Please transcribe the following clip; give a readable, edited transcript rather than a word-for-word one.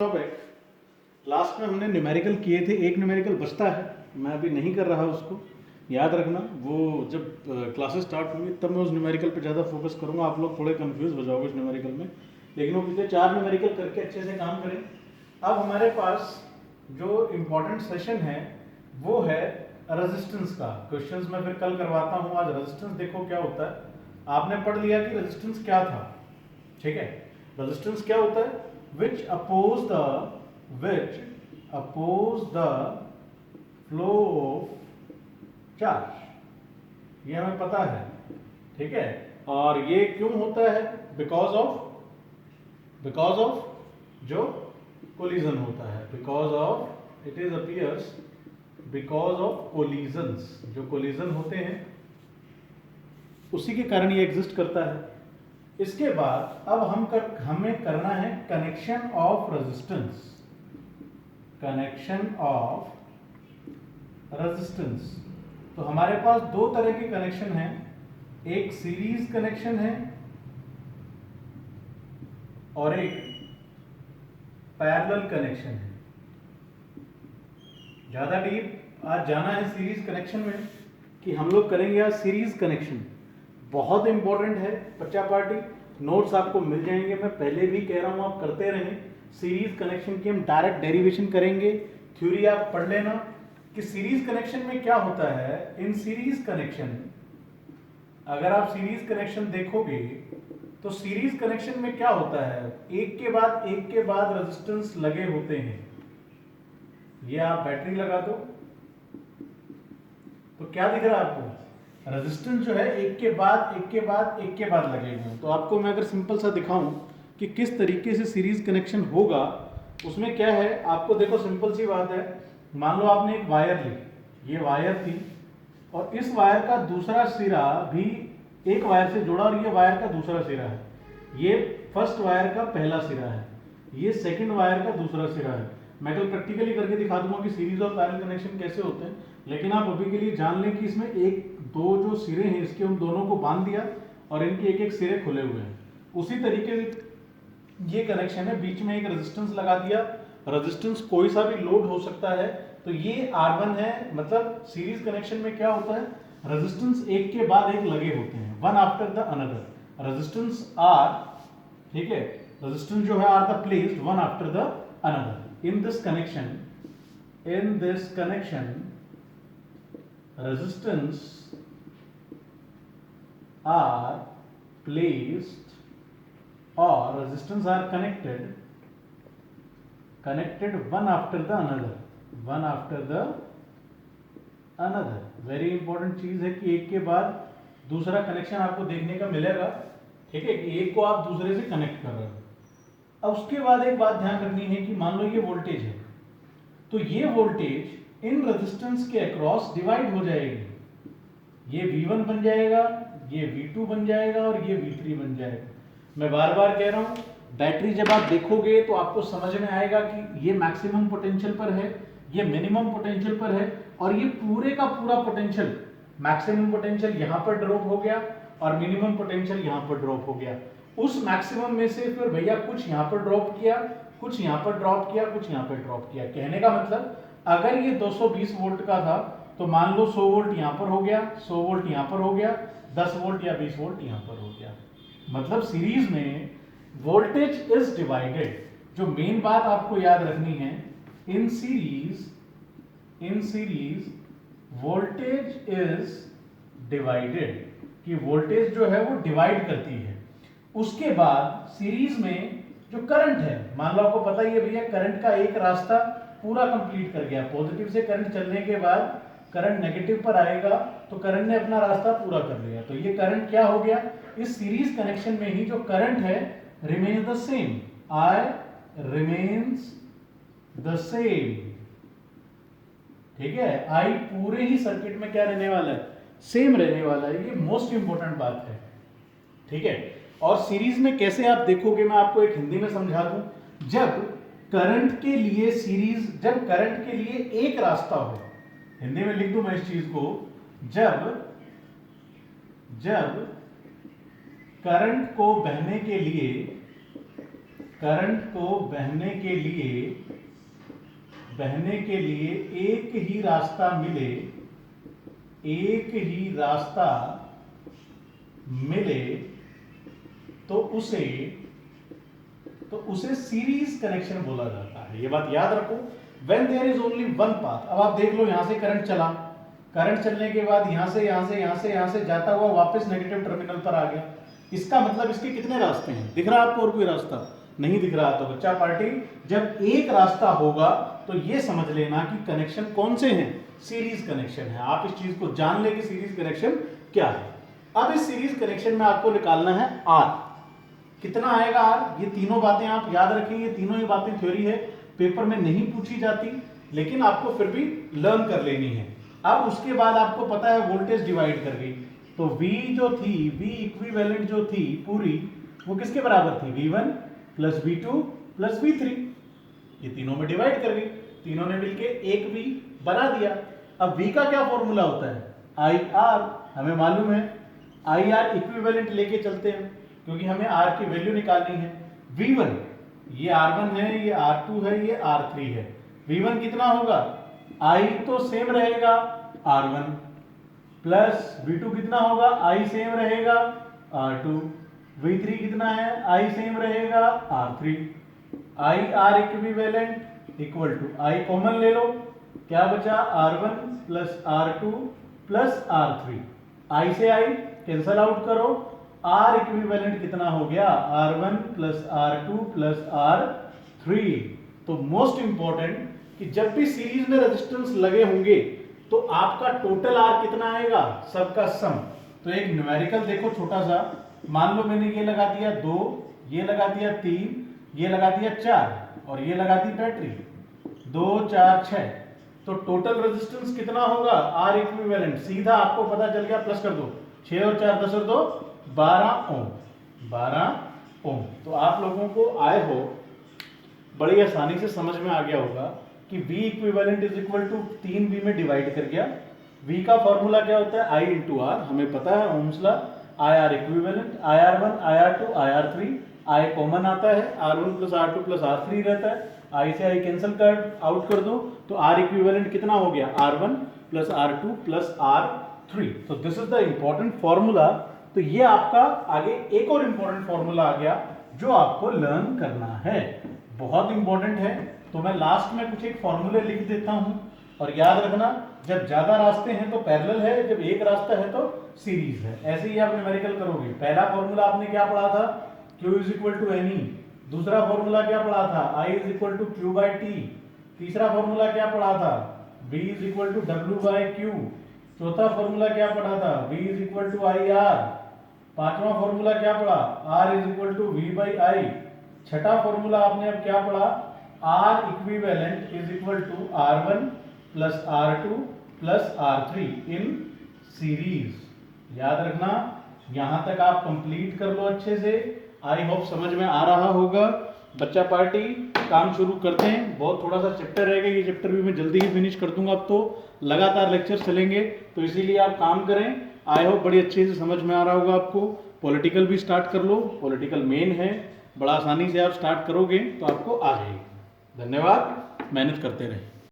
Topic last में हमने numerical किए थे, एक न्यूमेरिकल बचता है, मैं अभी नहीं कर रहा उसको, याद रखना। वो जब क्लासेस स्टार्ट होंगी तब मैं उस न्यूमेरिकल पे ज़्यादा फोकस करूँगा। आप लोग थोड़े कंफ्यूज हो जाओगे उस न्यूमेरिकल में, लेकिन वो पिछले 4 न्यूमेरिकल करके अच्छे से काम करें। अब हमारे पास जो इम्पोर्टेंट सेशन है वो है रेजिस्टेंस का। क्वेश्चंस मैं फिर कल करवाता हूँ, आज रेजिस्टेंस देखो क्या होता है। आपने पढ़ लिया कि रेजिस्टेंस क्या था, ठीक है। रेजिस्टेंस क्या होता है? which oppose the flow of charge, ये हमें पता है, ठीक है। और ये क्यों होता है? बिकॉज ऑफ जो कोलिजन होता है, because of it is appears because of collisions, जो कोलिजन होते हैं उसी के कारण ये एग्जिस्ट करता है। इसके बाद अब हमें करना है connection of resistance. Connection of resistance, तो हमारे पास दो तरह के कनेक्शन हैं, एक सीरीज कनेक्शन है और एक पैरेलल कनेक्शन है। ज्यादा डीप आज जाना है सीरीज कनेक्शन में कि हम लोग करेंगे आज सीरीज कनेक्शन। बहुत इंपॉर्टेंट है बच्चा पार्टी, नोट्स आपको मिल जाएंगे, मैं पहले भी कह रहा हूं आप करते रहें। सीरीज कनेक्शन की हम डायरेक्ट डेरिवेशन करेंगे, थ्योरी आप पढ़ लेना कि सीरीज कनेक्शन में क्या होता है। इन सीरीज कनेक्शन, अगर आप सीरीज कनेक्शन देखोगे तो सीरीज कनेक्शन में क्या होता है, एक के बाद रेजिस्टेंस लगे होते हैं। ये आप बैटरी लगा दो तो क्या दिख रहा है आपको? रेजिस्टेंस जो है एक के बाद लगे हुए हैं। तो आपको मैं अगर सिंपल सा दिखाऊं कि किस तरीके से सीरीज कनेक्शन होगा, उसमें क्या है आपको देखो, सिंपल सी बात है। मान लो आपने एक वायर ली, ये वायर थी और इस वायर का दूसरा सिरा भी एक वायर से जुड़ा और ये वायर का दूसरा सिरा है। ये फर्स्ट वायर का पहला सिरा है, ये सेकंड वायर का दूसरा सिरा है। मैं कल प्रैक्टिकली करके दिखा दूंगा कि सीरीज और पैरेलल कनेक्शन कैसे होते हैं, लेकिन आप अभी के लिए जान लें कि इसमें एक दो जो सिरे हैं इसके उन दोनों को बांध दिया और इनके एक एक सिरे खुले हुए हैं। उसी तरीके से ये कनेक्शन है, बीच में एक रेजिस्टेंस लगा दिया। रेजिस्टेंस कोई सा भी लोड हो सकता है, तो ये R1 है। मतलब सीरीज कनेक्शन में क्या होता है, रेजिस्टेंस एक के बाद एक लगे होते हैं, one after the another. Resistance R, ठीक है, रेजिस्टेंस जो है are the placed one after the another. in this connection resistance are placed or resistance are connected one after the another। Very important चीज है कि एक के बाद दूसरा कनेक्शन आपको देखने का मिलेगा, ठीक है, कि एक को आप दूसरे से कनेक्ट कर रहे हो। अब उसके बाद एक बात ध्यान रखनी है कि मान लो ये वोल्टेज है, तो ये वोल्टेज इन रेजिस्टेंस के अक्रॉस डिवाइड हो जाएगी। ये V1 बन जाएगा, ये V2 बन जाएगा और ये V3 बन जाएगा। मैं बार बार कह रहा हूं, बैटरी जब आप देखोगे तो आपको समझ में आएगा कि ये मैक्सिमम पोटेंशियल पर है, ये मिनिमम पोटेंशियल पर है, और ये पूरे का पूरा पोटेंशियल, मैक्सिमम पोटेंशियल यहां पर ड्रॉप हो गया और मिनिमम पोटेंशियल यहां पर ड्रॉप हो गया। उस मैक्सिमम में से फिर भैया कुछ यहां पर ड्रॉप किया, कुछ यहां पर ड्रॉप किया, कुछ यहां पर ड्रॉप किया। कहने का मतलब अगर ये 220 वोल्ट का था तो मान लो 100 वोल्ट यहां पर हो गया, 100 वोल्ट यहां पर हो गया, 10 वोल्ट या 20 वोल्ट यहां पर हो गया। मतलब सीरीज में वोल्टेज इज डिवाइडेड। जो मेन बात आपको याद रखनी है, in series voltage is divided, कि वोल्टेज जो है वो डिवाइड करती है। उसके बाद सीरीज में जो करंट है, मान लो आपको पता ही है भैया, करंट का एक रास्ता पूरा कंप्लीट कर गया। पॉजिटिव से करंट चलने के बाद करंट नेगेटिव पर आएगा तो करंट ने अपना रास्ता पूरा कर लिया। तो ये करंट क्या हो गया, इस सीरीज कनेक्शन में ही जो करंट है remains the same, I remains the same, ठीक है। I पूरे ही सर्किट में क्या रहने वाला है, सेम रहने वाला है। ये मोस्ट इंपॉर्टेंट बात है, ठीक है। और सीरीज में कैसे आप देखोगे, मैं आपको एक हिंदी में समझा दूं। जब करंट के लिए एक रास्ता हो, हिंदी में लिख दूं मैं इस चीज को, जब करंट को बहने के लिए करंट को बहने के लिए एक ही रास्ता मिले तो उसे सीरीज कनेक्शन बोला जाता है। ये बात याद रखो, when there is only one path. अब आप देख लो, यहां से करंट चला, करंट चलने के बाद यहां से जाता हुआ वापस नेगेटिव टर्मिनल पर आ गया। इसका मतलब इसके कितने रास्ते हैं? दिख रहा है आपको और कोई रास्ता नहीं दिख रहा? तो बच्चा पार्टी, जब एक रास्ता होगा तो ये समझ लेना कि कनेक्शन कौन से हैं, सीरीज कनेक्शन है। आप इस चीज को जान ले कि सीरीज कनेक्शन क्या है। अब इस सीरीज कनेक्शन में आपको निकालना है आर। कितना आएगा आर? ये तीनों बातें आप याद रखें, ये तीनों ही बातें थ्योरी है, पेपर में नहीं पूछी जाती, लेकिन आपको फिर भी लर्न कर लेनी है। अब उसके बाद आपको पता है वोल्टेज डिवाइड कर गई, तो V जो थी, V इक्विवेलेंट जो थी पूरी, वो किसके बराबर थी? V1 plus V2 plus V3। ये तीनों में डिवाइड कर गई, तीनों ने मिलके एक V बना दिया। अब V का क्या फॉर्मूला होता है? IR, हमें मालूम है। IR इक्विवेलेंट लेके चलते हैं क्योंकि हमें R की वैल्यू निकालनी है। V1 ये R1 है, ये R2 है, ये R3 है। V1 कितना होगा? I तो सेम रहेगा R1, प्लस V2 कितना होगा? I सेम रहेगा R2। V3 कितना है? I सेम रहेगा R3। IR equivalent equal to I common ले लो, क्या बचा? R1 plus R2 plus R3। I से I कैंसल आउट करो, R इक्विवेलेंट कितना हो गया? R1 plus R2 plus R3। तो मोस्ट इंपॉर्टेंट कि जब भी सीरीज में रेजिस्टेंस लगे होंगे तो आपका टोटल R कितना आएगा? सबका सम। तो एक न्यूमेरिकल देखो छोटा सा, मान लो मैंने ये लगा दिया 2, ये लगा दिया 3, ये लगा दिया 4 और ये लगा दी बैटरी 2 4 6। तो टोटल रेजिस्टेंस कितना होगा? R इक्विवेलेंट सीधा आपको पता चल गया, प्लस कर दो, 6 और 4 10 और 2 12 ओम, 12 ओम। तो आप लोगों को आए हो बड़ी आसानी से समझ में आ गया होगा कि V equivalent is equal to 3V में डिवाइड कर गया। V का फॉर्मूला क्या होता है? I इंटू R, हमें पता है Ohm's law. IR equivalent, IR1 IR2 IR3, I common आता है, R1 plus R2 plus R3 रहता है, I से I कैंसिल कर आउट कर दो, तो R इक्विवेलेंट कितना हो गया? R1 plus R2 plus R3। तो this is the important formula. तो ये आपका आगे एक और इंपॉर्टेंट फॉर्मूला आ गया जो आपको लर्न करना है, बहुत इंपॉर्टेंट है। तो मैं लास्ट में कुछ एक फॉर्मूले लिख देता हूं और याद रखना, जब ज्यादा रास्ते हैं तो पैरेलल है, जब एक रास्ता है तो सीरीज है। ऐसे ही आप न्यूमेरिकल करोगे। पहला फॉर्मूला आपने क्या पढ़ा था? Q is equal to NE। दूसरा फॉर्मूला क्या पढ़ा था? I is equal to Q by T। तीसरा फॉर्मूला क्या पढ़ा था? V is equal to W by Q। चौथा फॉर्मूला क्या पढ़ा था? V is equal to IR। पांचवा फॉर्मूला क्या पढ़ा? R is equal to V by I। छठा फॉर्मूला आपने अब क्या पढ़ा? R equivalent is equal to R1 plus R2 plus R3 in series. याद रखना, यहां तक आप कंप्लीट कर लो अच्छे से। आई होप समझ में आ रहा होगा। बच्चा पार्टी काम शुरू करते हैं। बहुत थोड़ा सा चैप्टर रहेगा, ये चैप्टर भी मैं जल्दी ही फिनिश कर दूंगा। अब तो लगातार लेक्चर चलेंगे, तो इसीलिए आप काम करें। आई होप बड़ी अच्छे से समझ में आ रहा होगा आपको। पॉलिटिकल भी स्टार्ट कर लो, पॉलिटिकल मेन है, बड़ा आसानी से आप स्टार्ट करोगे तो आपको आ जाएगी। धन्यवाद, मेहनत करते रहें।